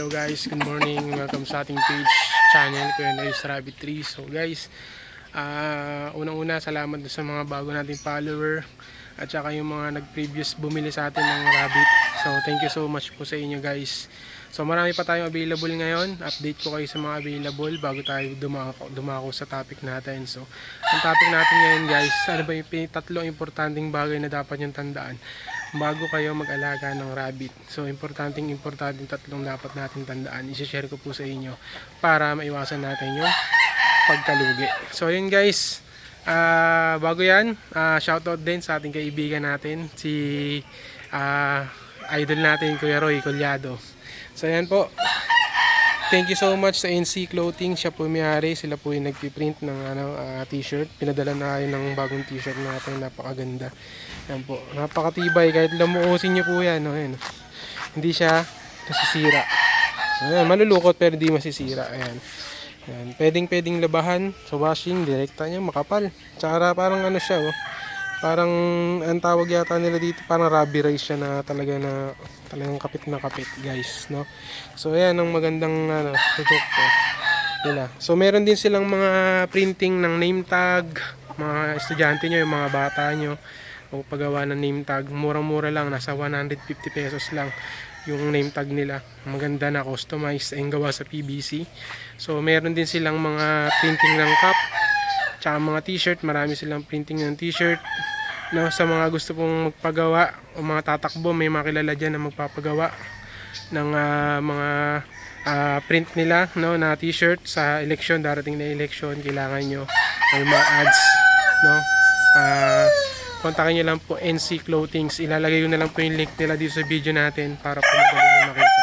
hello guys, good morning, welcome sa ating page channel Kuya Noy's Rabbit Tree. So guys, unang-una salamat sa mga bago nating follower at saka yung mga nag-previous bumili sa atin ng rabbit. So thank you so much po sa inyo guys. So marami pa tayong available ngayon. Update ko kayo sa mga available bago tayo dumako sa topic natin. So ang topic natin ngayon guys, ano ba yung tatlong importanteng bagay na dapat yung tandaan bago kayo mag-alaga ng rabbit. So importanteng tatlong dapat natin tandaan. I-share ko po sa inyo para maiwasan natin yung pagkalugi. So yun guys, bago yan, shoutout din sa ating kaibigan natin, si idol natin Kuya Roy Collado. So yan po, thank you so much sa NC Clothing. Siya po may-ari, sila po yung nagpiprint ng t-shirt. Pinadala na kayo ng bagong t-shirt natin, napakaganda. Yan po, napakatibay, kahit lamuusin nyo po yan, no? Ayan. Hindi siya nasisira. Ayan, malulukot pero di masisira. Ayan. Ayan. Pwedeng labahan sa washing, direkta niya, makapal. Tsaka parang ano siya, oh. Parang ang tawag yata nila dito, parang rubberized siya na talagang kapit na kapit guys, no? So ayan ang magandang produkto nila. So meron din silang mga printing ng name tag, mga estudyante nyo, yung mga bata nyo, o paggawa ng name tag, murang-mura lang, nasa 150 pesos lang yung name tag nila. Maganda na, customized, ang gawa sa PVC. So meron din silang mga printing ng cup, tsaka mga t-shirt. Marami silang printing ng t-shirt, no? Sa mga gusto pong magpagawa o mga tatakbo, may mga kilala dyan na magpapagawa ng mga print nila, no, na t-shirt sa election, darating na election, kailangan nyo may mga ads, no? Kontakin nyo lang po NC Clothings. Ilalagay ko na lang po yung link nila dito sa video natin para po madali nyo makita.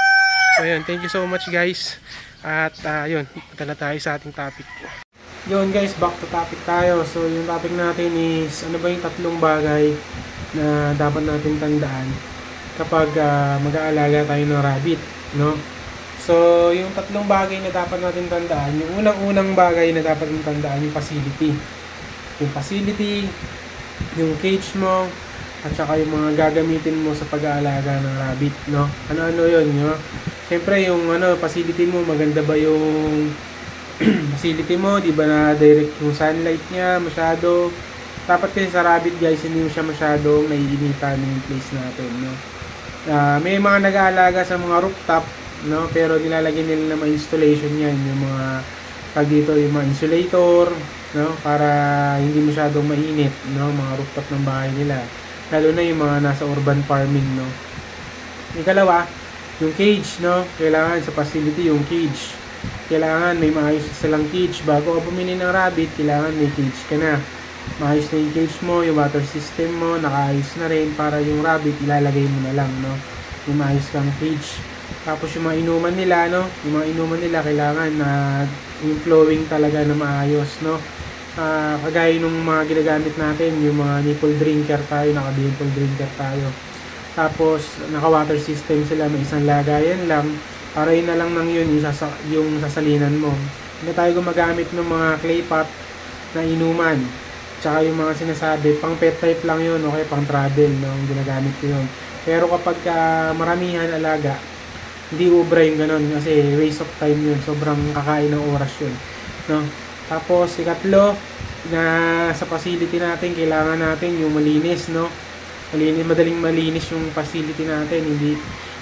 So yun, thank you so much guys. At yun, punta tayo sa ating topic. Yun guys, back to topic tayo. So yung topic natin is, ano ba yung tatlong bagay na dapat natin tandaan kapag mag-aalaga tayo ng rabbit, no? So yung tatlong bagay na dapat natin tandaan, yung unang-unang bagay na dapat natin tandaan, yung facility. Yung facility, yung cage mo, at saka yung mga gagamitin mo sa pag-aalaga ng rabbit, no? Ano-ano yun, no? Siyempre yung facility mo, maganda ba yung facility mo, di ba na direct yung sunlight niya masyado? Dapat kasi sa rabbit guys, hindi mo siya masyadong naiinitan yung place natin, no? May mga nag-aalaga sa mga rooftop, no? Pero nilalagyan nila ng mga installation yan, yung mga dito, yung mga insulator, no? Para hindi masyadong mainit, no? Mga rooftop ng bahay nila, lalo na yung mga nasa urban farming, no? Ikalawa, yung cage, no? Kailangan sa facility yung cage. Kailangan may maayos silang cage. Bago ka bumili ng rabbit, kailangan may cage ka na. Maayos na yung cage mo, yung water system mo, nakaayos na rin para yung rabbit, ilalagay mo na lang, no? Yung maayos kang cage. Tapos yung mga inuman nila, no? Yung mga inuman nila, kailangan na yung flowing talaga na maayos, no? Kagaya nung mga ginagamit natin, yung mga nipple drinker tayo, naka-nipple drinker tayo. Tapos, naka-water system sila, may isang lagayan lang. Para yun na lang nang yun, yung sasalinan mo. Hindi tayo gumagamit ng mga clay pot na inuman. Tsaka yung mga sinasabi, pang pet type lang yun, okay, pang travel, no? Yung ginagamit ko yun. Pero kapag maramihan alaga, hindi ubra yung ganun kasi waste of time yun. Sobrang kakain ng oras yun, no? Tapos, ikatlo, na sa facility natin, kailangan natin yung malinis, no? Madaling malinis yung facility natin, hindi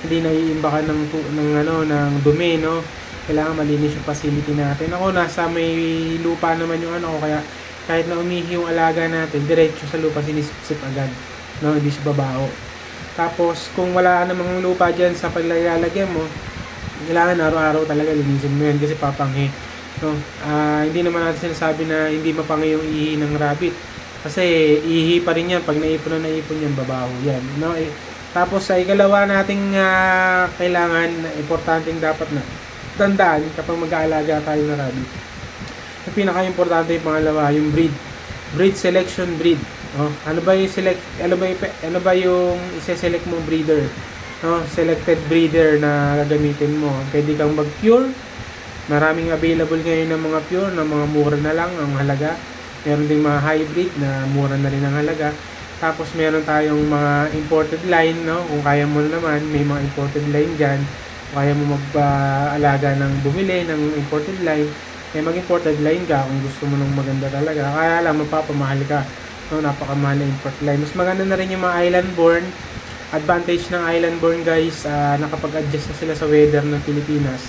naiimbakan ng dumi, no? Kailangan malinis yung facility natin. Ako, nasa may lupa naman yung kaya kahit na umihi yung alaga natin, diretso sa lupa sinisip agad, no? Hindi siya babao. Tapos, kung wala namang lupa dyan sa paglalagyan mo, kailangan araw-araw talaga linisin mo yan kasi papanghi, no? Hindi naman natin sinasabi na hindi mapanghi yung ihi ng rabbit. Kasi ihi pa rin yan. Pag naipon yan, babaho yan, no? Tapos sa ikalawa nating kailangan, importanteng dapat na tandaan kapag mag-aalaga tayo ng rabbit. Ang pinaka-importante yung pangalawa, yung breed selection, breed. Oh, ano ba yung i-select mong breeder? No, selected breeder na gagamitin mo. Pwede kang mag-pure. Maraming available ngayon ng mga pure na mga mura na lang ang halaga. Meron ding mga hybrid na mura na rin ang halaga. Tapos meron tayong mga imported line, no? Kung kaya mo naman, may mga imported line dyan kaya mo mag-alaga ng bumili ng imported line, mag-imported line ka kung gusto mo ng maganda talaga. Kaya lang, mapapamahal ka. No, napakamahal na import line. Mas maganda na rin yung mga island-born. Advantage ng island-born guys, nakapag-adjust na sila sa weather ng Pilipinas.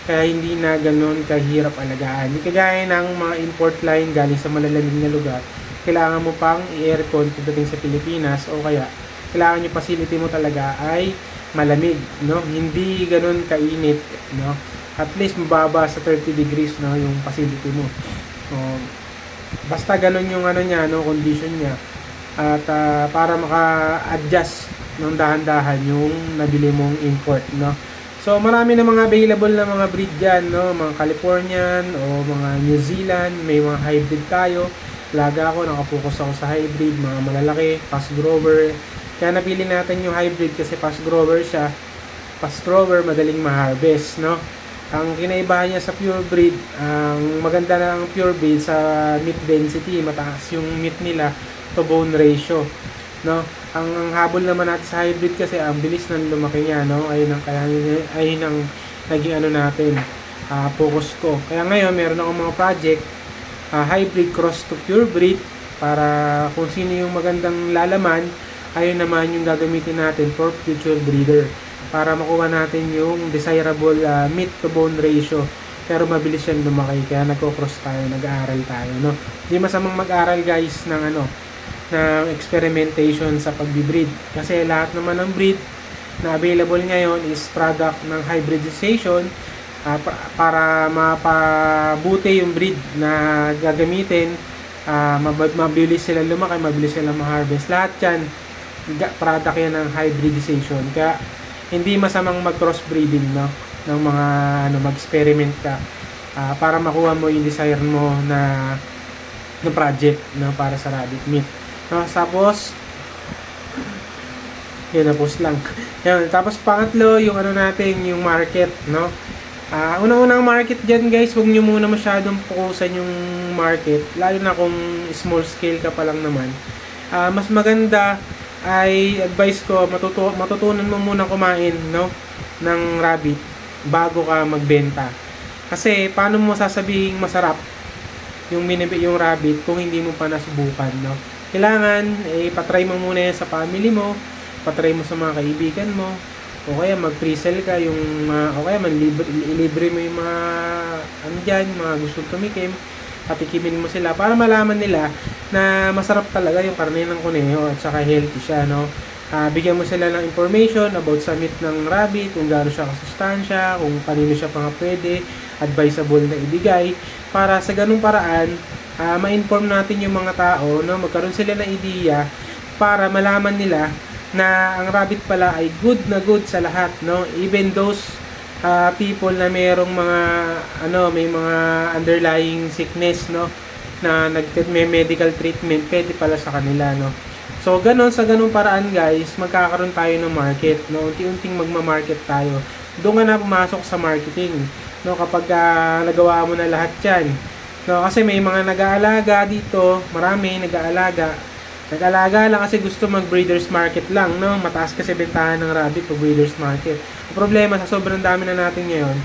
Kaya hindi na ganoon kahirap alagaan. Hindi kagaya ng mga import line galing sa malalamig na lugar. Kailangan mo pang i-aircon pagdating sa Pilipinas, o kaya kailangan yung facility mo talaga ay malamig, no? Hindi ganoon kainit, no? At least mababa sa 30 degrees, no, yung facility mo. Basta ganoon yung niya, no, condition niya. At para maka-adjust ng dahan-dahan yung nabili mong import, no. So marami na mga available na mga breed diyan, no, mga Californian o mga New Zealand, may mga hybrid tayo. Laga ako, nakapokus ako sa hybrid, mga malalaki, fast grower. Kaya napili natin yung hybrid kasi fast grower siya. Fast grower, madaling ma-harvest, no. Ang kinaibahan niya sa pure breed, ang maganda ng pure breed sa meat density, mataas yung meat nila to bone ratio, no. Ang habol naman natin sa hybrid kasi ang bilis ng lumaki niya, no. Ayun ang naging natin, focus ko. Kaya ngayon meron akong mga project, hybrid cross to pure breed, para kung sino yung magandang lalaman, ayun naman yung gagamitin natin for future breeder, para makuha natin yung desirable meat to bone ratio, pero mabilis yan lumaki. Kaya nagko-cross tayo, nag-aaral tayo, no. Hindi masamang mag-aral guys ng ng experimentation sa pagbi-breed, kasi lahat naman ng breed na available ngayon is product ng hybridization, para mapabuti yung breed na gagamitin, mabilis sila lumaki, mabilis sila ma-harvest. Lahat yan product yan ng hybridization. Kaya hindi masamang mag-crossbreeding, no, ng mga mag-experiment ka, para makuha mo yung desire mo na project, no, para sa rabbit meat, no. Tapos yun, napos lang. Yun, tapos pangatlo yung natin, yung market, no. Unang-unang market dyan guys, huwag nyo muna masyadong fokusan yung market, lalo na kung small scale ka pa lang naman. Mas maganda ay advice ko, matutunan mo muna kumain, no, ng rabbit bago ka magbenta. Kasi paano mo sasabihing masarap yung rabbit kung hindi mo pa nasubukan, no. Kailangan patry mo muna yan sa family mo, patry mo sa mga kaibigan mo, o kaya mag-pre-sell ka yung o kaya libre mo yung mga dyan, mga gustong tumikim, patikimin mo sila para malaman nila na masarap talaga yung karne ng kuneho at saka healthy siya, no. Bigyan mo sila ng information about sa meat ng rabbit, kung gaano siya kasustansya, kung kanino siya pang pwede, advisable na ibigay, para sa ganung paraan ma-inform natin yung mga tao, no, magkaroon sila ng ideya para malaman nila na ang rabbit pala ay good na good sa lahat, no. Even those people na mayroong mga may mga underlying sickness, no, na may medical treatment, pwede pala sa kanila, no. So sa ganung paraan guys, magkakaroon tayo ng market, no. Unti-unting magma-market tayo. Doon ka na pumasok sa marketing, no, kapag nagawa mo na lahat 'yan, no. Kasi may mga nag-aalaga dito, marami nag-aalaga lang kasi gusto mag-breeders market lang, no. Mataas kasi bentahan ng rabbit pag breeders market. Ang problema, sa sobrang dami na natin ngayon,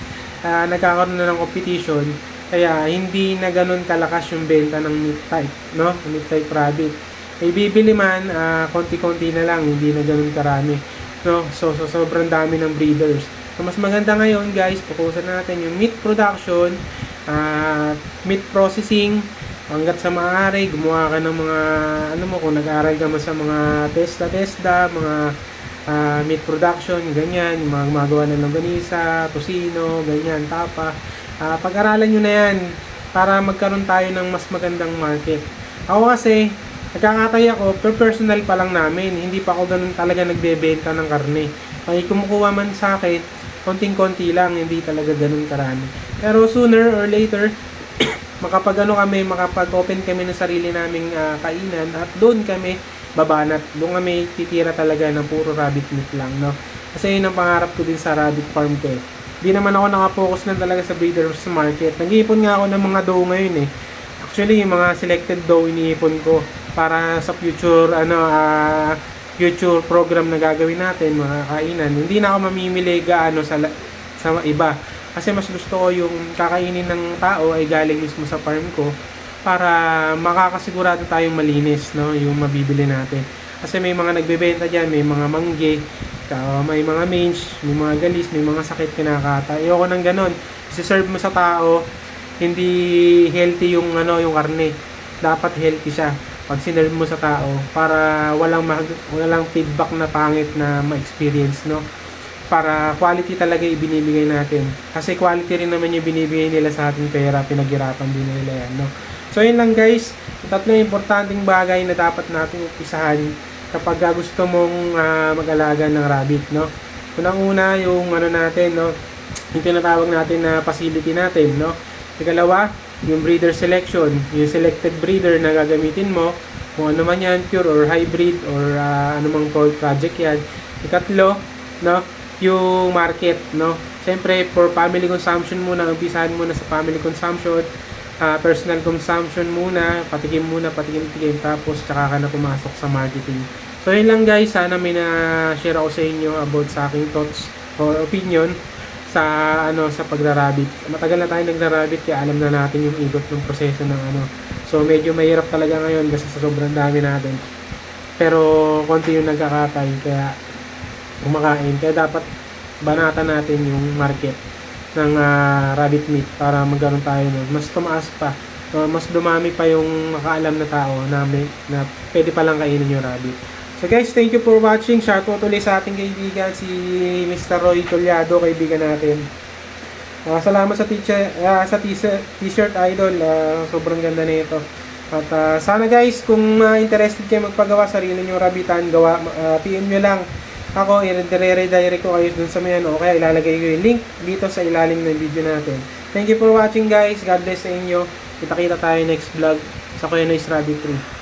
nagkakaroon na ng competition, kaya hindi na ganun kalakas yung benta ng meat type, no, meat type rabbit. May bibili man, konti-konti na lang, hindi na ganun karami, no. So sobrang dami ng breeders. So mas maganda ngayon guys, fokusan natin yung meat production, meat processing, hanggat sa maaari, gumawa ka ng mga kung nag-aaral ka sa mga testa, mga meat production, ganyan, yung mga gumagawa na ng ganisa, tosino, ganyan, tapa. Pag-aralan nyo na yan para magkaroon tayo ng mas magandang market. Ako kasi, nagkakatay ako, per personal pa lang namin, hindi pa ako ganun talaga nagbebenta ng karne. Pag kumukuha man sa akin, konting-konti lang, hindi talaga ganun karami. Pero sooner or later, makapag-open kami ng sarili naming kainan, at doon kami babanat, doon kami titira talaga ng puro rabbit meat lang, no. Kasi yun ang pangarap ko din sa rabbit farm ko. Di naman ako nakapokus lang talaga sa breeders market. Nag-iipon nga ako ng mga doe ngayon Actually, yung mga selected doe iniipon ko para sa future future program na gagawin natin, mga kainan. Hindi na ako mamimili gaano sa iba. Kasi mas gusto ko yung kakainin ng tao ay galing mismo sa farm ko para makakasigurado tayong malinis, no, yung mabibili natin. Kasi may mga nagbebenta dyan, may mga mangge, may mga mange, may mga galis, may mga sakit kinakata. Ayoko ng ganon. Isi-serve mo sa tao, hindi healthy yung yung karne. Dapat healthy siya pag sinerve mo sa tao para walang feedback na pangit na ma-experience, no? Para quality talaga ibinibigay natin. Kasi quality rin naman yung binibigay nila sa ating pera, pinaghirapan din nila yan, no? So yun lang guys, tatlong importanteng bagay na dapat natin umpisahan kapag gusto mong mag-alaga ng rabbit, no? Unang-una yung natin, no, yung tinatawag natin na facility natin, no? Ikalawa, yung breeder selection, yung selected breeder na gagamitin mo, kung ano man yan, pure or hybrid or anumang project yan. Ikatlo, no, yung market, no? Siyempre, for family consumption muna, umpisahan muna sa family consumption, personal consumption muna, patikim, tapos tsaka ka na pumasok sa marketing. So yun lang guys, sana may na-share ako sa inyo about sa aking thoughts or opinion sa sa pagra-rabbit. Matagal na tayo nagra-rabbit kaya alam na natin yung ikot ng proseso ng So medyo mahirap talaga ngayon kasi sa sobrang dami natin. Pero konti yung nagkakatay kaya kumakain. Kaya dapat banatan natin yung market ng rabbit meat para magkaroon tayo mas tumaas pa. Mas dumami pa yung makaalam na tao na pwede palang kainin yung rabbit. So guys, thank you for watching. Shoutout ulit sa ating kaibigan si Mr. Roy Collado, kaibigan natin. Salamat sa t-shirt idol. Sobrang ganda na ito. At sana guys, kung interested kayo magpagawa sarili nyo rabbitan, PM nyo lang ako, i-redirect ko kayo dun sa may o kaya ilalagay ko yung link dito sa ilalim ng video natin. Thank you for watching guys. God bless sa inyo. Kita-kita tayo next vlog sa Kuya Noy's Rabbit 3.